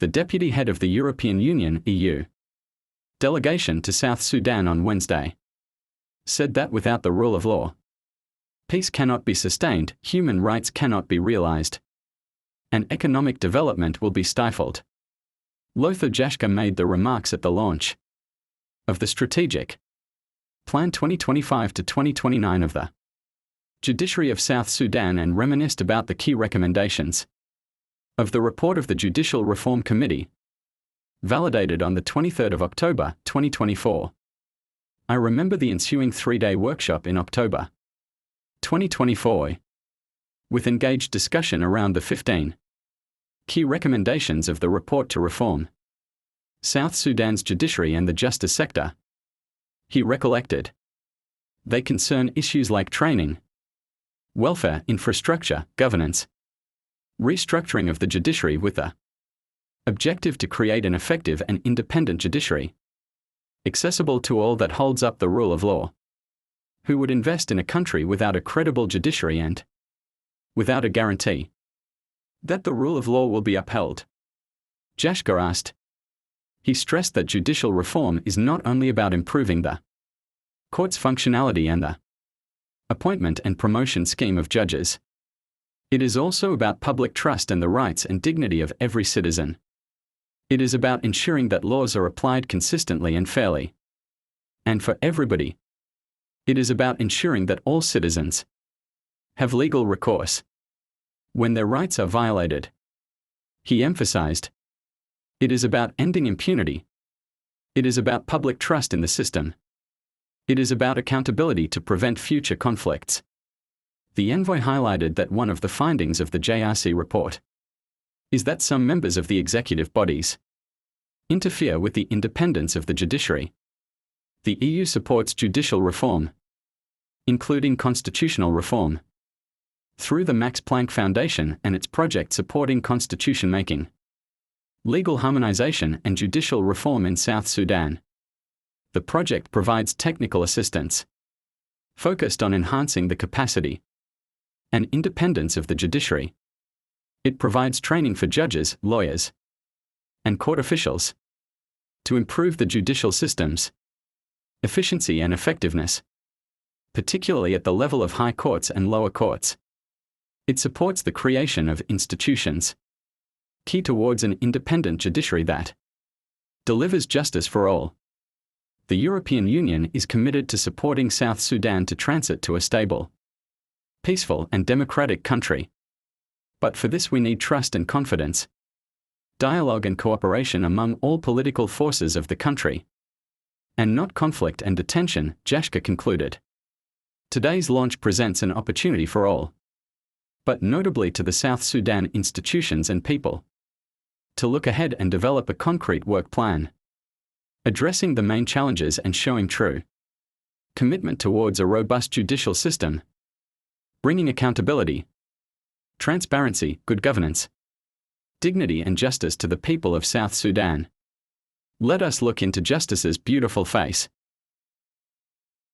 The deputy head of the European Union (EU) delegation to South Sudan on Wednesday said that without the rule of law, peace cannot be sustained, human rights cannot be realized, and economic development will be stifled. Lothar Jaschke made the remarks at the launch of the Strategic Plan 2025 to 2029 of the Judiciary of South Sudan and reminisced about the key recommendations of the report of the Judicial Reform Committee, validated on the 23rd of October, 2024. I remember the ensuing three-day workshop in October 2024, with engaged discussion around the 15 key recommendations of the report to reform South Sudan's judiciary and the justice sector. He recollected. They concern issues like training, welfare, infrastructure, governance, restructuring of the judiciary with the objective to create an effective and independent judiciary, accessible to all that holds up the rule of law. Who would invest in a country without a credible judiciary and without a guarantee that the rule of law will be upheld? Jaschke asked. He stressed that judicial reform is not only about improving the court's functionality and the appointment and promotion scheme of judges. It is also about public trust and the rights and dignity of every citizen. It is about ensuring that laws are applied consistently and fairly, and for everybody. It is about ensuring that all citizens have legal recourse when their rights are violated. He emphasized, it is about ending impunity. It is about public trust in the system. It is about accountability to prevent future conflicts. The envoy highlighted that one of the findings of the JRC report is that some members of the executive bodies interfere with the independence of the judiciary. The EU supports judicial reform, including constitutional reform, through the Max Planck Foundation and its project supporting constitution-making, legal harmonization and judicial reform in South Sudan. The project provides technical assistance focused on enhancing the capacity and independence of the judiciary. It provides training for judges, lawyers, and court officials to improve the judicial system's efficiency and effectiveness, particularly at the level of high courts and lower courts. It supports the creation of institutions key towards an independent judiciary that delivers justice for all. The European Union is committed to supporting South Sudan to transit to a stable, peaceful and democratic country. But for this we need trust and confidence, dialogue and cooperation among all political forces of the country, and not conflict and detention, Jaschke concluded. Today's launch presents an opportunity for all, but notably to the South Sudan institutions and people, to look ahead and develop a concrete work plan, addressing the main challenges and showing true commitment towards a robust judicial system, bringing accountability, transparency, good governance, dignity and justice to the people of South Sudan. Let us look into justice's beautiful face.